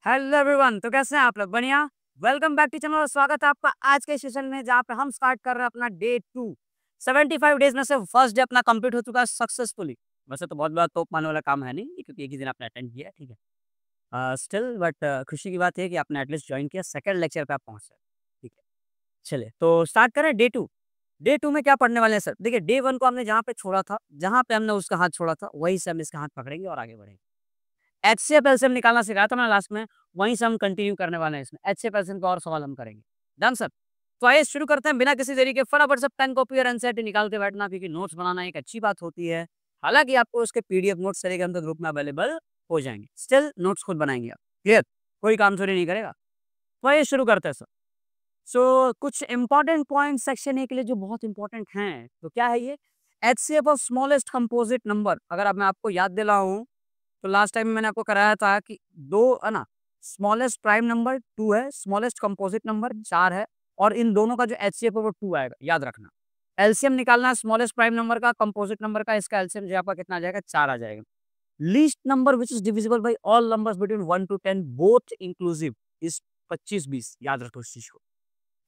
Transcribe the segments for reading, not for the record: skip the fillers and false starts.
Hello everyone, तो कैसे हैं आप लोग? बढ़िया। वेलकम बैक टू चैनल और स्वागत है आपका आज के सेशन में, जहाँ पे हम स्टार्ट कर रहे हैं अपना डे 2। 75 डेज में से फर्स्ट डे अपना कंप्लीट हो चुका है सक्सेसफुली। वैसे तो बहुत बड़ा तोप मारने वाला काम है नहीं, क्योंकि एक ही दिन आपने अटेंड किया है, ठीक है। स्टिल बट खुशी की बात है कि आपने एटलीस्ट ज्वाइन किया, सेकंड लेक्चर पे आप पहुंच गए। ठीक है, चलिए तो स्टार्ट करें डे 2। डे 2 में क्या पढ़ने वाले हैं सर? देखिए, डे 1 को हमने जहाँ पे छोड़ा था, जहाँ पे हमने उसका हाथ छोड़ा था, वहीं से हम इसका हाथ पकड़ेंगे और आगे बढ़ेंगे। एचसीएफ एलसीएम निकालना सिखाया था मैंने लास्ट में, वहीं से हम कंटिन्यू करने वाले हैं इसमें। एचसीएफ एलसीएम का और सवाल हम करेंगे। Done sir? तो आइए शुरू करते हैं बिना किसी देरी के। फटाफट से पेन कॉपी और एनसीईआरटी निकाल के बैठना, क्योंकि नोट्स बनाना एक अच्छी बात होती है। हालांकि आपको उसके पीडीएफ नोट्स टेलीग्राम के ग्रुप में अवेलेबल हो जाएंगे, स्टिल नोट्स खुद बनाएंगे आप। क्लियर? कोई काम चोरी नहीं करेगा। तो आइए शुरू करते हैं सर। कुछ इंपॉर्टेंट पॉइंट सेक्शन ए के लिए जो बहुत इंपॉर्टेंट हैं, तो क्या है ये? HCF of smallest composite number. अगर अब मैं आपको याद दिलाऊं, तो लास्ट टाइम मैंने आपको कराया था कि दो है ना, स्मॉलेस्ट प्राइम नंबर 2 है, स्मॉलेस्ट कंपोजिट नंबर 4 है, और इन दोनों का जो एचसीएफ है वो 2 आएगा, याद रखना। एलसीएम निकालना है स्मॉलेस्ट प्राइम नंबर का, कंपोजिट नंबर का, इसका एलसीएम जो आपका कितना आ जाएगा? 4 आ जाएगा। Least number which is divisible by all numbers between 1 to 10 both inclusive is 25-20। याद रखो इस चीज को।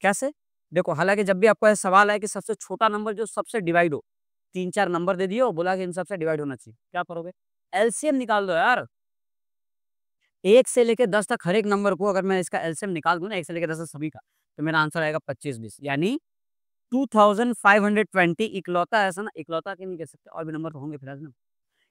कैसे? देखो, हालांकि जब भी आपको ऐसा सवाल है कि सबसे छोटा नंबर जो सबसे डिवाइड हो, 3-4 नंबर दे दिए और बोला कि इन सबसे डिवाइड होना चाहिए, क्या करोगे? एलसीएम निकाल दो यार। 1 से लेके 10 तक हर एक नंबर को अगर मैं इसका एलसीएम निकाल दूँ ना, 1 से लेके 10 तक सभी का, तो मेरा आंसर आएगा 25-20, यानी 2520। इकलौता ऐसा ना, इकलौता क्यों नहीं कह सकते, और भी नंबर तो होंगे फिर ना।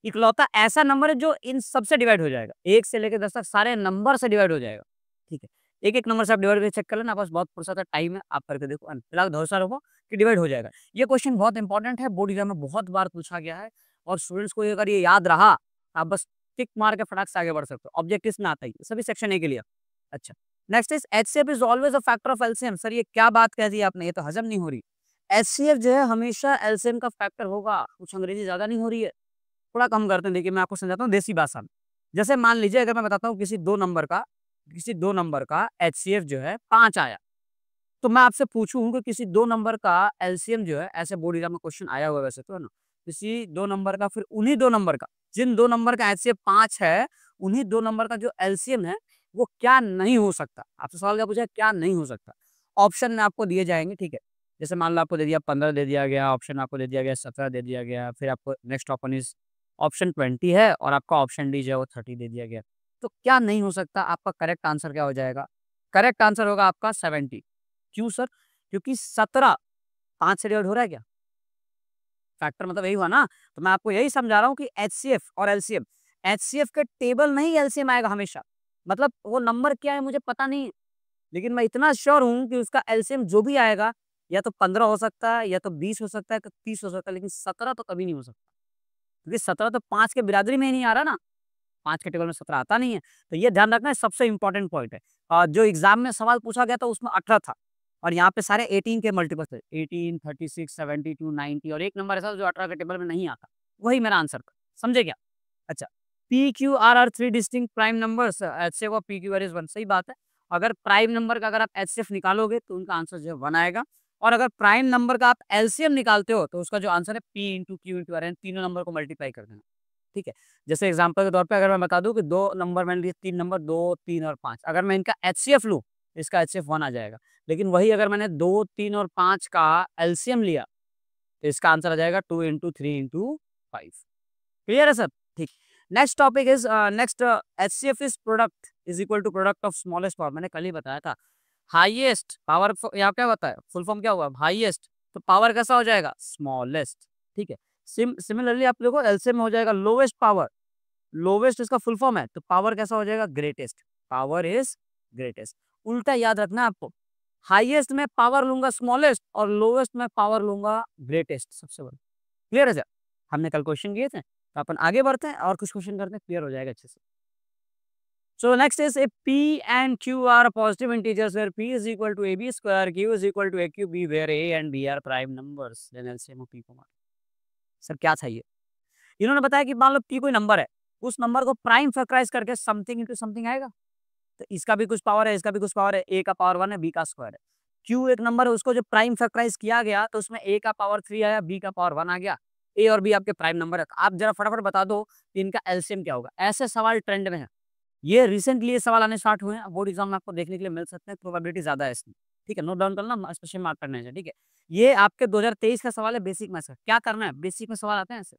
इकलौता ऐसा नंबर है जो इन सबसे डिवाइड हो जाएगा। 1 से लेके 10 तक सारे नंबर से डिवाइड हो जाएगा। ठीक है? एक-एक नंबर से आप डिवाइड करके चेक कर लेना, आपके पास बहुत फुर्सत है, टाइम है, आप करके देखो। फिलहाल भरोसा रखो कि डिवाइड हो जाएगा। ये क्वेश्चन बहुत इंपॉर्टेंट है, बोर्ड एग्जाम में बहुत बार पूछा गया है, और स्टूडेंट्स को अगर ये याद रहा, आप बस टिक मार के फटाक से आगे बढ़ सकते हो। ऑब्जेक्टिव्स में आता ही है, सभी सेक्शन ए के लिए। अच्छा, next is HCF is always a factor of LCM. Sir ये क्या बात कह दी आपने? ये तो हजम नहीं हो रही। एचसीएफ जो है हमेशा एलसीएम का फैक्टर होगा। कुछ अंग्रेजी ज्यादा नहीं हो रही है, थोड़ा कम करते हैं। देखिए मैं आपको समझाता हूँ देसी भाषा में। जैसे मान लीजिए, अगर मैं बताता हूँ किसी दो नंबर का एचसीएफ जो है 5 आया, तो मैं आपसे पूछूं कि किसी दो नंबर का एलसीएम जो है, ऐसे बोर्ड एग्जाम में क्वेश्चन आया हुआ है वैसे तो, है ना? किसी दो नंबर का, फिर उन्हीं दो नंबर का, जिन दो नंबर का एचसीएफ 5 है, उन्हीं दो नंबर का जो एलसीएम है वो क्या नहीं हो सकता। आपसे सवाल क्या पूछा है? क्या नहीं हो सकता। ऑप्शन में आपको दिए जाएंगे, ठीक है? जैसे मान लो आपको दे दिया 15 दे दिया गया, ऑप्शन आपको दे दिया गया 17 दे दिया गया, फिर आपको नेक्स्ट ऑप्शन इज ऑप्शन 20 है, और आपका ऑप्शन डी जो है वो 30 दे दिया गया। तो क्या नहीं हो सकता? आपका करेक्ट आंसर क्या हो जाएगा? करेक्ट आंसर होगा आपका 70। क्यों सर? क्योंकि 17 5 से डिवाइड हो रहा है क्या? फैक्टर मतलब यही हुआ ना। तो मैं आपको यही समझा रहा हूँ कि एचसीएफ और एलसीएम, एचसीएफ के टेबल नहीं एलसीएम आएगा हमेशा। मतलब वो नंबर क्या है मुझे पता नहीं, लेकिन मैं इतना श्योर हूँ कि उसका एलसीएम जो भी आएगा, या तो 15 हो सकता है, या तो 20 हो सकता है, या तो 30 हो सकता है, लेकिन 17 तो कभी नहीं हो सकता। क्योंकि 17 तो 5 के बिरादरी में ही नहीं आ रहा ना, 5 के टेबल में 17 आता नहीं है। तो ये ध्यान रखना है, सबसे इंपॉर्टेंट पॉइंट है। जो एग्जाम में सवाल पूछा गया था उसमें 18 था, और यहाँ पे सारे 18 के मल्टीपल थे। 18, 36, 72, 90, और एक नंबर ऐसा जो 18 के टेबल में नहीं आता। वही मेरा आंसर था। समझे क्या? अच्छा, P Q R R 3 distinct prime numbers, HCF of P Q R is 1। सही बात है। अगर प्राइम नंबर का अगर आप एचसीएफ निकालोगे तो उनका आंसर जो है 1 आएगा, और अगर प्राइम नंबर का आप एलसीएम निकालते हो तो उसका जो आंसर है P into Q into R, तीनों नंबर को मल्टीप्लाई कर देना। ठीक है? जैसे एग्जांपल के तौर पे अगर मैं बता दूं कि दो नंबर मैंने लिए, 3 नंबर, 2, 3 और 5, अगर मैं इनका एचसीएफ लूं, इसका एचसीएफ 1 आ जाएगा। लेकिन वही अगर मैंने 2, 3 और 5 का एलसीएम लिया, तो इसका आंसर आ जाएगा 2 इंटू 3 इंटू 5। क्लियर है सब? ठीक। Next topic is next HCF is product is equal to product of smallest power. मैंने कल ही बताया था। हाईएस्ट पावर, यहाँ क्या बताया? फुल फॉर्म क्या हुआ? हाईएस्ट। तो पावर कैसा हो जाएगा? स्मॉलेस्ट। ठीक है? सिमिलरली आप देखो एलसीएम में हो जाएगा लोवेस्ट पावर। लोवेस्ट इसका फुल फॉर्म है, तो पावर कैसा हो जाएगा? ग्रेटेस्ट। Power is greatest. उल्टा याद रखना है आपको। हाईएस्ट में पावर लूंगा स्मॉलेस्ट, और लोवेस्ट में पावर लूंगा ग्रेटेस्ट, सबसे बड़ा। क्लियर है सर? हमने कल क्वेश्चन किए थे, तो अपन आगे बढ़ते हैं और कुछ क्वेश्चन करते हैं, क्लियर हो जाएगा अच्छे से। So next is if P and Q are positive integers where P is equal to AB square, Q is equal to AQB, where A and B are prime numbers, then LCM of P को मान। Sir क्या चाहिए? इन्होंने बताया कि मान लो P कोई number है, उस नंबर को प्राइम फैक्टराइज करके समथिंग इंटू समथिंग आएगा। तो इसका भी कुछ पावर है, इसका भी कुछ पावर है। A का पावर 1 है, B का स्क्वायर है। Q एक नंबर है, उसको जो प्राइम फैक्टराइज किया गया तो उसमें A का पावर 3 आया, B का पावर 1 आ गया। A और B आपके प्राइम नंबर है। आप जरा फटाफट बता दो कि इनका एलसीएम क्या होगा। ऐसे सवाल ट्रेंड में है। ये रिसेंटली ये सवाल आने स्टार्ट हुए हैं, बोर्ड एग्जाम में आपको देखने के लिए मिल सकते हैं, प्रोबेबिलिटी ज्यादा है इसमें। ठीक है, नोट डाउन करना, स्पेशल मार्क करने से। ठीक है, ये आपके 2023 का सवाल है बेसिक मैथ्स का। क्या करना है, बेसिक में सवाल आते हैं ऐसे।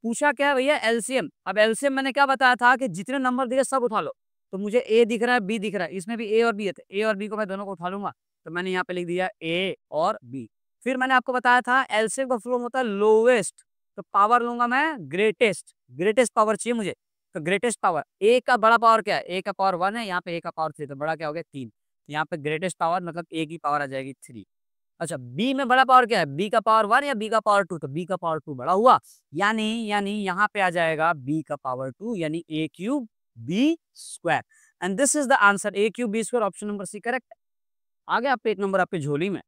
पूछा क्या है भैया, एलसीएम। अब एलसीएम मैंने क्या बताया था कि जितने नंबर दिखे सब उठा लो। तो मुझे ए दिख रहा है, बी दिख रहा है, इसमें भी ए और बी है, तो ए और बी को मैं दोनों को उठा लूंगा। तो मैंने यहाँ पे लिख दिया ए और बी। फिर मैंने आपको बताया था एलसीएम का फॉर्म होता है लोवेस्ट, तो पावर लूंगा मैं ग्रेटेस्ट। ग्रेटेस्ट पावर चाहिए मुझे, तो ग्रेटेस्ट पावर। ए का बड़ा पावर क्या है, ए का पावर 1 है, यहाँ पे ए का पावर 3, तो बड़ा क्या हो गया 3। यहाँ पे ग्रेटेस्ट पावर मतलब ए की पावर आ जाएगी 3। अच्छा, बी में बड़ा पावर क्या है, बी का पावर 1 या बी का पावर 2, तो बी का पावर 2 बड़ा हुआ। यानी यहाँ पे आ जाएगा बी का पावर 2, यानी a cube b square. And this is the answer, a cube b square, option number c correct. आगे आपके एक नंबर आपके झोली में,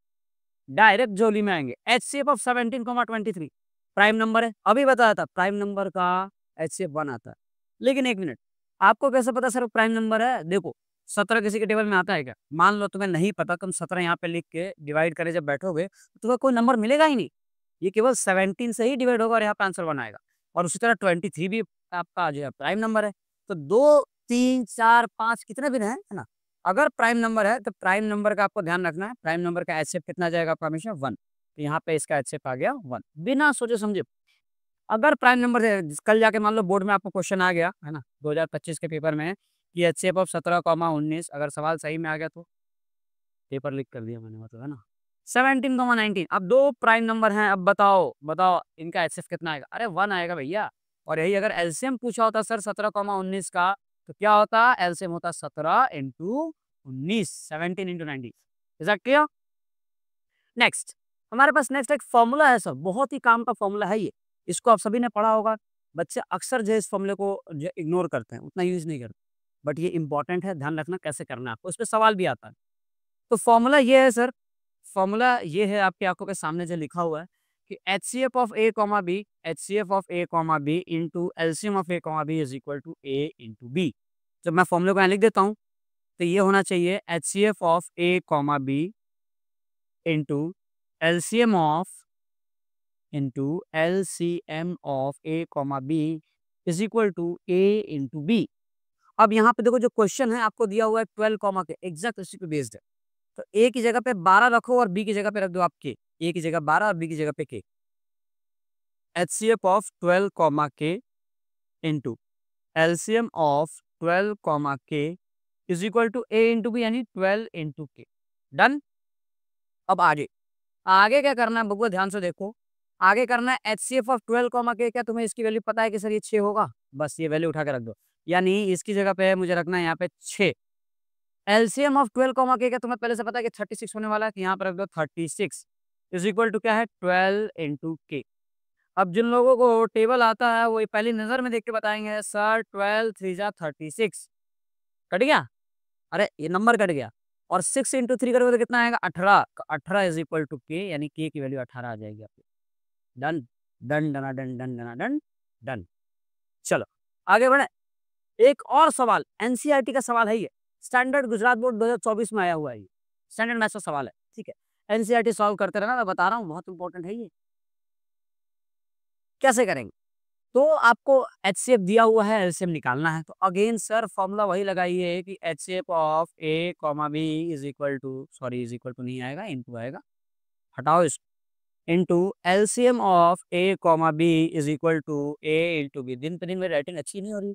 डायरेक्ट झोली में आएंगे। एचसीएफ ऑफ 17,23 प्राइम नंबर है, अभी बताया था प्राइम नंबर का एचसीएफ 1 आता है। लेकिन एक मिनट, आपको कैसे पता सर प्राइम नंबर है? देखो 17 किसी के टेबल में आता है क्या? मान लो तुम्हें नहीं पता, तुम 17 यहाँ पे लिख के डिवाइड करे जब बैठोगे तो तुम्हें कोई नंबर मिलेगा ही नहीं। ये केवल 17 से ही डिवाइड होगा और यहाँ पे आंसर 1 आएगा। और उसी तरह 23 भी आपका जो है प्राइम नंबर है। तो 2 3 4 5 कितने भी है ना, अगर प्राइम नंबर है तो प्राइम नंबर का आपको ध्यान रखना है। प्राइम नंबर का एचसीएफ कितना जाएगा आपका? हमेशा 1। तो यहाँ पे इसका एचसीएफ आ गया 1, बिना सोचे समझे। अगर प्राइम नंबर से कल जाके मान लो बोर्ड में आपको क्वेश्चन आ गया है ना 2025 के पेपर में कि एचसीएफ ऑफ 17,19, अगर सवाल सही में आ गया तो पेपर लीक कर दिया मैंने, मतलब है ना 17,19। अब दो प्राइम नंबर हैं, अब बताओ बताओ इनका एचसीएफ कितना आएगा? अरे 1 आएगा भैया। और यही अगर एलसीएम पूछा होता सर 17,19 का, तो क्या होता? एलसीएम होता 17 into 19, 17 into 19। Is that clear? Next हमारे पास नेक्स्ट एक फॉर्मूला है सर, बहुत ही काम का फॉर्मूला है ये। इसको आप सभी ने पढ़ा होगा। बच्चे अक्सर जो है इस फॉर्मूले को जो इग्नोर करते हैं, उतना यूज नहीं करते। बट ये इंपॉर्टेंट है, ध्यान रखना कैसे करना है आपको, इस पे सवाल भी आता है। तो फॉर्मूला ये है सर, फॉर्मूला ये है आपकी आंखों के सामने जो लिखा हुआ है कि HCF of A comma B, HCF of A comma B into LCM of A comma B is equal to A into B. जब मैं फॉर्मूले को यहाँ लिख देता हूँ तो ये होना चाहिए HCF of A comma B into LCM of A comma B is equal to A into B. अब यहाँ पे देखो जो क्वेश्चन है आपको दिया हुआ है 12 कॉमा के, एग्जैक्ट उसी पे बेस्ड है। तो ए की जगह पे 12 रखो और बी की जगह पे रख दो आप के। ए की जगह 12 और बी की जगह पे K. HCF of 12 comma K into LCM of 12 comma K is equal to A into B, यानी 12 इंटू के। डन। अब आगे आगे क्या करना है बबुआ, ध्यान से देखो। आगे करना है एचसीएफ ऑफ 12 कॉमा के। क्या तुम्हें इसकी वैल्यू पता है कि सर ये 6 होगा? बस ये वैल्यू उठा के रख दो, यानी इसकी जगह पे मुझे रखना है यहाँ पे 6। एलसीएम ऑफ 12 कॉमा के, क्या तुम्हें पहले से पता है कि 36 होने वाला है? कि यहाँ पर रख दो 36 इज इक्वल टू क्या है 12 इंटू के। अब जिन लोगों को टेबल आता है वो ये पहली नजर में देख के बताएंगे सर 12 3 जा 36 कट गया। अरे ये नंबर कट गया। और 6 इंटू 3 करोगे तो कितना आएगा 18। 18 इज इक्वल टू के, यानी के की वैल्यू 18 आ जाएगी आपकी। डन डन डना डन डन डना डन डन। चलो आगे बढ़े। एक और सवाल एनसीईआरटी का सवाल है ये, स्टैंडर्ड गुजरात बोर्ड 2024 में आया हुआ है ये, स्टैंडर्ड मैथ्स का सवाल है। ठीक है, एनसीईआरटी सॉल्व करते रहना, मैं बता रहा हूँ बहुत इंपॉर्टेंट है ये। कैसे करेंगे? तो आपको एचसीएफ दिया हुआ है, एलसीएम निकालना है। तो अगेन सर फॉर्मूला वही लगाइए कि HCF of A comma B is equal to, sorry is equal to नहीं आएगा, इनटू आएगा, हटाओ इसको, into LCM of A comma B is equal to A into B. दिन पे दिन मेरी राइटिंग अच्छी नहीं हो रही,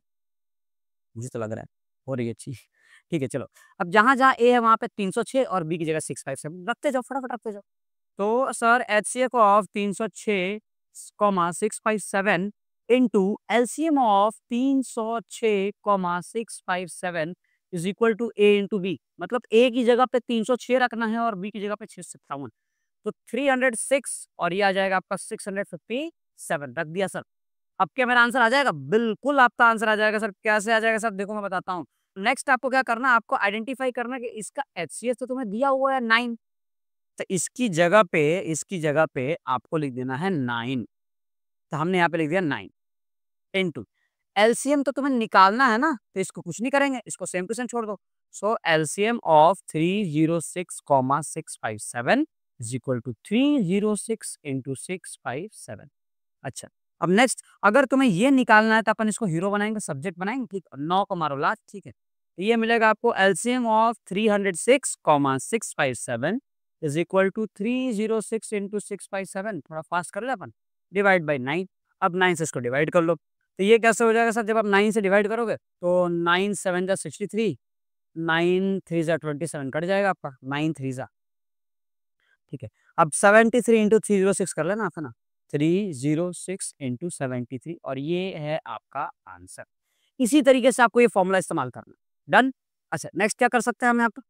मुझे तो लग रहा है हो रही है अच्छी। ठीक है चलो, अब जहां जहां ए है वहां पे 306 और बी की जगह 657 रखते जाओ, फटाफट रखते जाओ। तो sir HCF of 306 comma 657 into LCM of 306 comma 657 is equal to A into B. मतलब ए की जगह पे 306 रखना है और बी की जगह पे 657। तो 306 और ये आ जाएगा आपका 657 रख दिया सर। अब क्या मेरा आंसर आ जाएगा? बिल्कुल आपका आंसर आ जाएगा सर। कैसे आ जाएगा सर? देखो मैं बताता हूँ। नेक्स्ट आपको क्या करना है, आपको आइडेंटिफाई करना है कि इसका एचसीएफ तो तुम्हें दिया हुआ है 9, तो इसकी जगह पे आपको लिख देना है 9। तो हमने यहाँ पे लिख दिया 9 इंटू एलसीएम तो तुम्हें निकालना है ना, तो इसको कुछ नहीं करेंगे, इसको सेम टू सेम छोड़ दो। So LCM of 306 comma 657 is equal to 306 into 657। अच्छा, अब नेक्स्ट अगर तुम्हें ये निकालना है तो अपन इसको हीरो बनाएंगे, सब्जेक्ट बनाएंगे, ठीक है, 9 को मारो लास्ट, ठीक है। तो ये मिलेगा आपको LCM of 306,657 is equal to 306 into 657, थोड़ा फास्ट कर ले अपन, डिवाइड बाई 9। अब 9 से इसको डिवाइड कर लो, तो ये कैसे हो जाएगा सर, जब आप 9 से डिवाइड करोगे तो 9 7 जा 63, 9 3 जा 27 कट जाएगा आपका, 9 3 जा, ठीक है। अब 73 इंटू 306 कर लेना आपका ना, 306 इंटू 73, और ये है आपका आंसर। इसी तरीके से आपको ये फॉर्मूला इस्तेमाल करना, डन। अच्छा नेक्स्ट क्या कर सकते हैं हम यहाँ पे,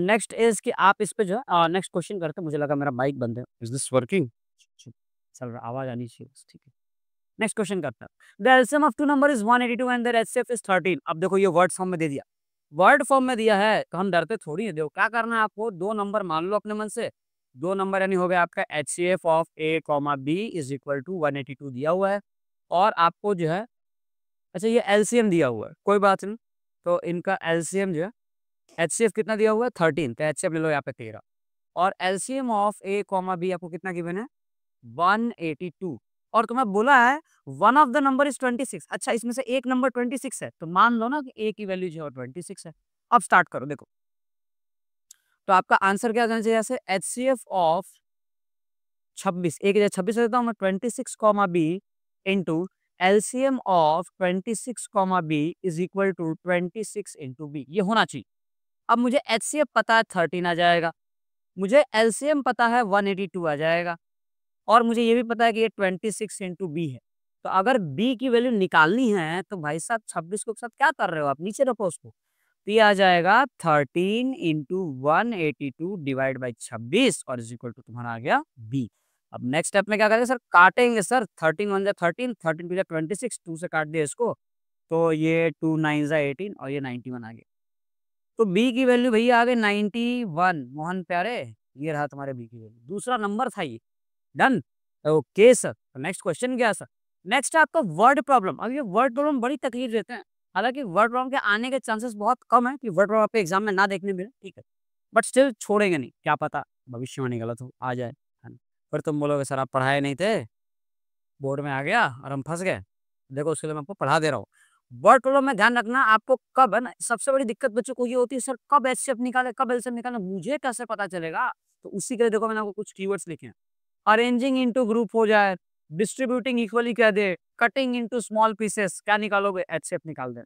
नेक्स्ट इज कि आप इस पे जो है नेक्स्ट क्वेश्चन करते हैं, मुझे लगा मेरा माइक बंद है, इज दिस वर्किंग, चल रहा, आवाज आनी चाहिए बस, ठीक है। नेक्स्ट क्वेश्चन करता है, the LCM of two number is 182 and their HCF is 13। अब देखो ये वर्ड फॉर्म में दे दिया, वर्ड फॉर्म में दिया है तो हम डरते थोड़ी है। देखो क्या करना है आपको, दो नंबर मान लो अपने मन से, दो नंबर यानी हो गया आपका HCF of A comma B is equal to 182 दिया हुआ है, और आपको जो है, अच्छा ये एलसीएम दिया हुआ है, कोई बात नहीं, तो इनका एलसीएम जो है, एचसीएफ कितना दिया हुआ है 13, तो एचसीएफ ले लो यहाँ पे 13, और LCM of A comma B आपको कितना गिवन है 182, और तुम्हें बोला है one of the number is 26। अच्छा इसमें से एक नंबर 26 है, तो मान लो ना कि ए की वैल्यू जो है 26 है। अब स्टार्ट करो, देखो तो आपका आंसर क्या जाना चाहिए, जैसे एचसीएफ ऑफ 26, एक जगह 26 देता हूँ मैं, 26 comma B into LCM of 26 comma B is equal to 26 into B, ये होना चाहिए। अब मुझे एचसीएफ पता है 13 आ जाएगा, मुझे एलसीएम पता है 182 आ जाएगा, और मुझे ये भी पता है कि ये 26 इंटू बी है। तो अगर बी की वैल्यू निकालनी है तो भाई साहब 26 को साथ क्या कर रहे हो आप, नीचे रखो उसको, तो ये आ जाएगा 13 इंटू 182 डिवाइड बाई 26, और इज इक्वल टू तुम्हारा आ गया बी। अब नेक्स्ट स्टेप में क्या करेंगे सर, काटेंगे सर, 13 1 जा 13, 13 टू जा 26, 2 से काट दिया इसको, तो ये 2 9 जा 18, और ये 91 आ गया। तो बी की वैल्यू भैया आ गई 91, मोहन प्यारे, ये रहा तुम्हारे बी की वैल्यू, दूसरा नंबर था ये, डन। ओके सर, तो नेक्स्ट क्वेश्चन क्या है सर, नेक्स्ट है आपका वर्ड प्रॉब्लम। अब ये वर्ड प्रॉब्लम बड़ी तकलीफ देते हैं, हालांकि वर्ड प्रॉब्लम के आने के चांसेस बहुत कम है कि वर्ड प्रॉब्लम आपके एग्जाम में ना देखने मिले, ठीक है, बट स्टिल छोड़ेंगे नहीं, क्या पता भविष्यवाणी गलत हो आ जाए, है ना। फिर तुम बोलोगे सर आप पढ़ाए नहीं थे, बोर्ड में आ गया और हम फंस गए। देखो उसके लिए मैं आपको पढ़ा दे रहा हूँ। वर्ड प्रॉब्लम में ध्यान रखना आपको, कब है ना, सबसे बड़ी दिक्कत बच्चों को ये होती है सर कब एचसीएफ निकाले, कब एलसीएम निकाले, मुझे कैसे पता चलेगा। तो उसी के लिए देखो मैंने आपको कुछ कीवर्ड्स लिखे हैं, अरेंजिंग इनटू ग्रुप हो जाए, डिस्ट्रीब्यूटिंग इक्वली कह दे, कटिंग इनटू स्मॉल पीसेस, क्या निकालोगे एचसीएफ निकाल दे।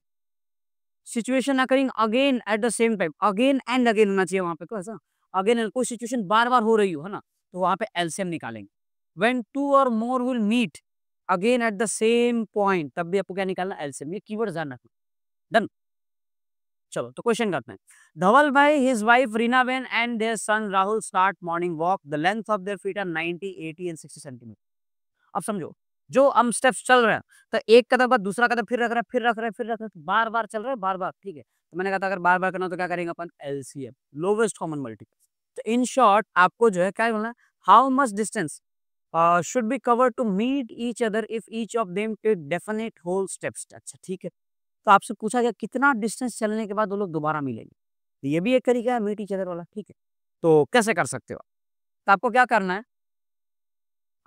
Situation occurring again at the same time, again and again होना चाहिए वहां पे, तो ऐसा अगेन कोई सिचुएशन बार बार हो रही हो, है ना, तो वहां पे एलसीएम निकालेंगे। व्हेन टू और more will meet again at the same point, तब भी आपको क्या निकालना एलसीएम, ये कीवर्ड ध्यान रखना, डन। चलो तो क्वेश्चन करते हैं, धवल भाई his wife Reena ben and their son Rahul start morning walk, the length of their feet are 90 80 एंड 60 सेंटीमीटर। अब समझो, जो हम स्टेप्स चल रहे हैं, तो एक कदम बाद दूसरा कदम फिर रख रहे हैं, फिर रख रहे हैं, फिर रख रहे हैं, बार बार चल रहे हैं, बार बार, ठीक है। तो मैंने कहा था अगर बार बार करना तो क्या करेंगे अपन, एलसीएम, लोवेस्ट कॉमन मल्टीपल। तो इन शॉर्ट आपको जो है क्या बोलना है, how much distance should be cover to meet each other if each of them take definite whole steps. अच्छा ठीक है, तो आपसे पूछा गया कितना डिस्टेंस चलने के बाद वो लोग दोबारा मिलेंगे, तो ये भी एक तरीका है मीट ईच अदर वाला, ठीक है। तो कैसे कर सकते हो, तो आपको क्या करना है,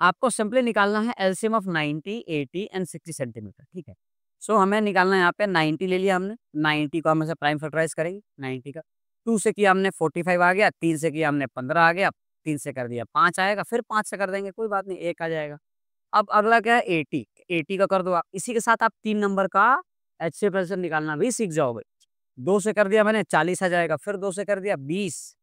आपको सिंपली निकालना है एलसीएम ऑफ 90 80 एंड 60 सेंटीमीटर, ठीक है। सो हमें निकालना है यहाँ पे 90 ले लिया हमने, 90 को हम ऐसे प्राइम फैक्टराइज करेंगे, 90 का 2 से किया हमने 45 आ गया, 3 से किया हमने 15 आ गया, 3 से कर दिया 5 आएगा, फिर 5 से कर देंगे कोई बात नहीं 1 आ जाएगा। अब अगला क्या है 80, 80 का कर दो आप, इसी के साथ आप 3 नंबर का एचसीएफ एलसीएम निकालना भी सीख जाओगे। 2 से कर दिया मैंने 40 आ जाएगा, फिर 2 से कर दिया 20,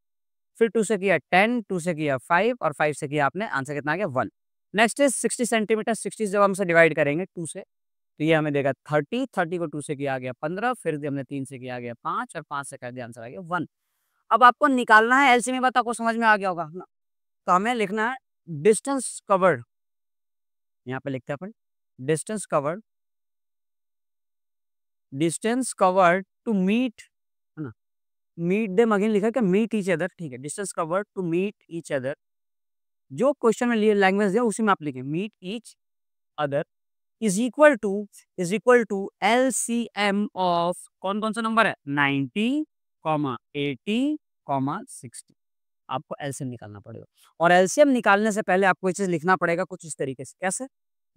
फिर 2 से किया 10, 2 से किया 5, और 5 से किया आपने, आंसर कितना आ गया 1। नेक्स्ट इज 60 सेंटीमीटर, 60 जब हमसे डिवाइड करेंगे 2 से, तो ये हमें देगा 30, 30 को 2 से किया आ गया 15, फिर हमने 3 से किया आ गया 5, और 5 से कर दिया आंसर आ गया 1। अब आपको निकालना है एलसीएम, बात आपको समझ में आ गया होगा ना, तो हमें लिखना है डिस्टेंस कवर्ड, यहाँ पे लिखते हैं अपन distance covered, distance covered to meet, है ना, मीट देम अगेन लिखा है क्या, मीट ईच अदर, ठीक है, distance covered to meet each other, जो क्वेश्चन में लैंग्वेज दिया उसी में आप लिखें, meet each other is equal to LCM of कौन कौन सा नंबर है 90, 80, 60। आपको एलसीएम निकालना पड़ेगा, और एलसीएम निकालने से पहले आपको ये चीज लिखना पड़ेगा कुछ इस तरीके से, कैसे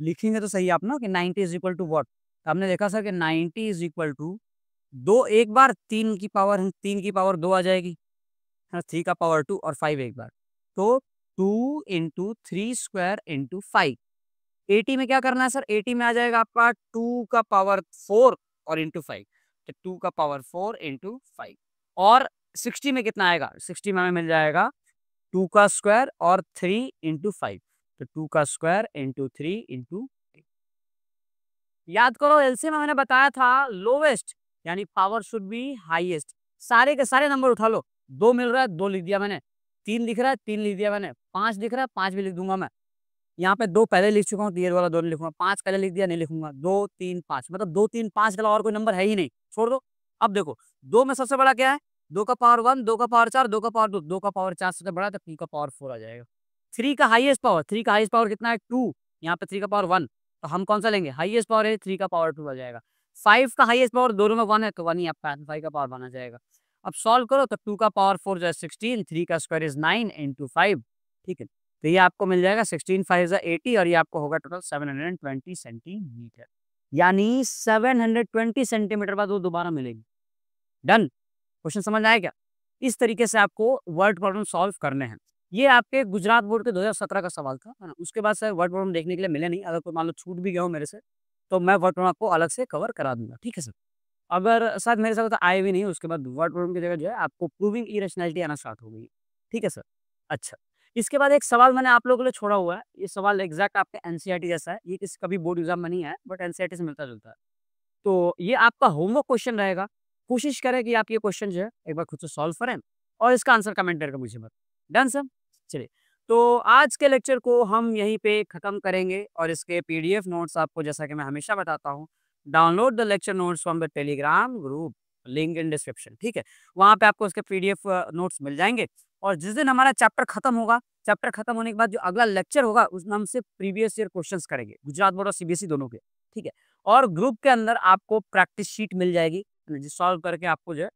लिखेंगे तो सही आप ना कि 90 इज इक्वल टू वॉट। हमने देखा सर कि 90 इज इक्वल टू दो एक बार, 3 की पावर 2 आ जाएगी, है 3 का पावर 2 और 5 एक बार। तो 2 इंटू 3 स्क्वायर इंटू 5। 80 में क्या करना है सर? 80 में आ जाएगा आपका 2 का पावर 4 और इंटू 5। तो 2 का पावर 4 इंटू 5। और 60 में कितना आएगा? 60 में हमें मिल जाएगा 2 का स्क्वायर और 3 इंटू 5। तो 2 का स्क्वायर इंटू 3 इंटू। याद करो एलसीएम में मैंने बताया था लोवेस्ट यानी पावर शुड बी हाईएस्ट। सारे के सारे नंबर उठा लो। 2 मिल रहा है 2 लिख दिया मैंने, 3 दिख रहा है 3 लिख दिया मैंने, 5 दिख रहा है 5 भी लिख दूंगा मैं। यहाँ पे 2 पहले लिख चुका हूँ, तो ये वाला 2 नहीं लिखूंगा। 5 पहले लिख दिया, नहीं लिखूंगा। 2 3 5 मतलब 2 3 5 के अलावा और कोई नंबर है ही नहीं, छोड़ दो। अब देखो 2 में सबसे बड़ा क्या है? 2 का पावर 1, 2 का पावर 4, 2 का पावर 2, 2 का पावर 4 सबसे बड़ा है, तो 2 का पावर 4 आ जाएगा। 3 का हाईएस्ट पावर, 3 का हाईएस्ट पावर कितना है? 2। यहाँ पे 3 का पावर 1, तो हम कौन सा लेंगे? हाईएस्ट पावर है 3 का पावर 2 आ जाएगा। 5 का हाईएस्ट पावर दोनों में 1 है, तो 1 ही आपका 5 का पावर 1 आ जाएगा। अब सॉल्व करो तो 2 का पावर 4 जो है 16, 3 का स्क्वायर इज 9 इंटू 5। ठीक है, तो ये आपको मिल जाएगा 16 5 जा 80 और ये आपको होगा टोटल 720 सेंटीमीटर। यानी 720 सेंटीमीटर बाद वो दोबारा मिलेगी। डन। क्वेश्चन समझ आया क्या? इस तरीके से आपको वर्ड प्रॉब्लम सॉल्व करने हैं। ये आपके गुजरात बोर्ड के 2017 का सवाल था, है ना? उसके बाद से वर्ड प्रॉब्लम देखने के लिए मिले नहीं। अगर कोई मान लो छूट भी गया हो मेरे से, तो मैं वर्ड प्रॉब्लम आपको अलग से कवर करा दूंगा। ठीक है सर? अगर शायद मेरे साथ तो आए भी नहीं, उसके बाद वर्ड प्रॉब्लम की जगह जो है आपको प्रूविंग इरेशनैलिटी आना स्टार्ट हो गई। ठीक है सर? अच्छा, इसके बाद एक सवाल मैंने आप लोगों के लिए छोड़ा हुआ है। ये सवाल एग्जैक्ट आपके एनसीईआरटी जैसा है। ये किसी कभी बोर्ड एग्जाम में नहीं आया, बट एनसीईआरटी से मिलता-जुलता है। तो ये आपका होमवर्क क्वेश्चन रहेगा। कोशिश करें कि आप ये क्वेश्चन जो है एक बार खुद से सॉल्व करें और इसका आंसर कमेंट करके मुझे बताएं। Done sir? चलिए, तो आज के लेक्चर को हम यहीं पे खत्म करेंगे और इसके पीडीएफ नोट्स आपको, जैसा कि मैं हमेशा बताता हूँ, download the lecture notes from the Telegram group, link in description. ठीक है? वहाँ पे आपको उसके पीडीएफ नोट्स मिल जाएंगे। और जिस दिन हमारा चैप्टर खत्म होगा, चैप्टर खत्म होने के बाद जो अगला लेक्चर होगा उसमें हमसे प्रीवियस ईयर क्वेश्चंस करेंगे, गुजरात बोर्ड और सीबीएसई दोनों के। ठीक है? और ग्रुप के अंदर आपको प्रैक्टिस शीट मिल जाएगी, जो सॉल्व करके आपको जो है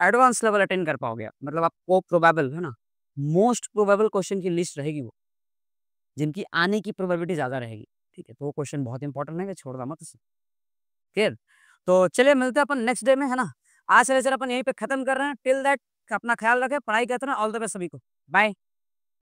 एडवांस लेवल अटेंड कर पाओगे आप। मतलब आपको प्रोबेबल है ना, मोस्ट प्रोबेबल क्वेश्चन की लिस्ट रहेगी वो, जिनकी आने की प्रोबेबिलिटी ज्यादा रहेगी। ठीक है? तो वो क्वेश्चन बहुत इंपॉर्टेंट है, छोड़ना मत उसे। क्लियर? तो चलिए मिलते हैं अपन नेक्स्ट डे में, है ना? आज से लेक्चर अपन यहीं पे खत्म कर रहे हैं। टिल दैट अपना ख्याल रखें, पढ़ाई करते रहें। ऑल द बेस्ट सभी को। बाय।